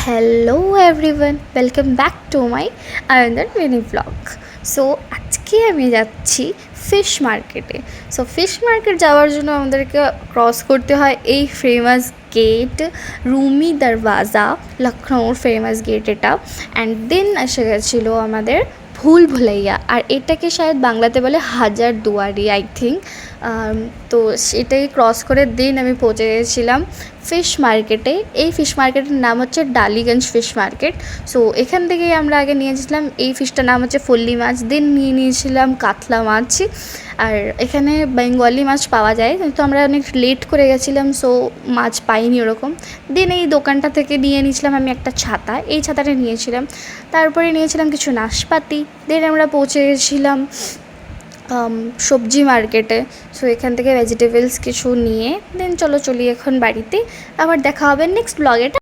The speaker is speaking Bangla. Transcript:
Hello everyone, welcome back to my another mini blog. So আজকে আমি যাচ্ছি ফিশ মার্কেটে। সো ফিশ মার্কেট যাওয়ার জন্য আমাদেরকে ক্রস করতে হয় এই ফেমাস গেট, রুমি দরওয়াজা, লখনৌর ফেমাস গেট এটা। অ্যান্ড দেন এসে গেছিলো আমাদের ভুল ভুলাইয়া, আর এটাকে শায়দ বাংলাতে বলে হাজার দুয়ারি আই থিঙ্ক। তো সেটাই ক্রস করে দিন আমি পৌঁছে গেছিলাম ফিশ মার্কেটে। এই ফিশ মার্কেটের নাম হচ্ছে ডালিগঞ্জ ফিশ মার্কেট। সো এখান থেকেই আমরা আগে নিয়েছিলাম, এই ফিশটার নাম হচ্ছে ফল্লি মাছ, দেন নিয়ে নিয়েছিলাম কাতলা মাছ। আর এখানে বেঙ্গলি মাছ পাওয়া যায়, তো আমরা অনেক লেট করে গেছিলাম, সো মাছ পাইনি ওরকম। দেন এই দোকানটা থেকে নিয়ে নিয়েছিলাম আমি একটা ছাতা, এই ছাতাটা নিয়েছিলাম। তারপরে নিয়েছিলাম কিছু নাশপাতি। দেন আমরা পৌঁছে গেছিলাম সবজি মার্কেটে। সো এখান থেকে ভেজিটেবলস কিছু নিয়ে দেন চলি এখন বাড়িতে। আবার দেখা হবে নেক্সট ব্লগে।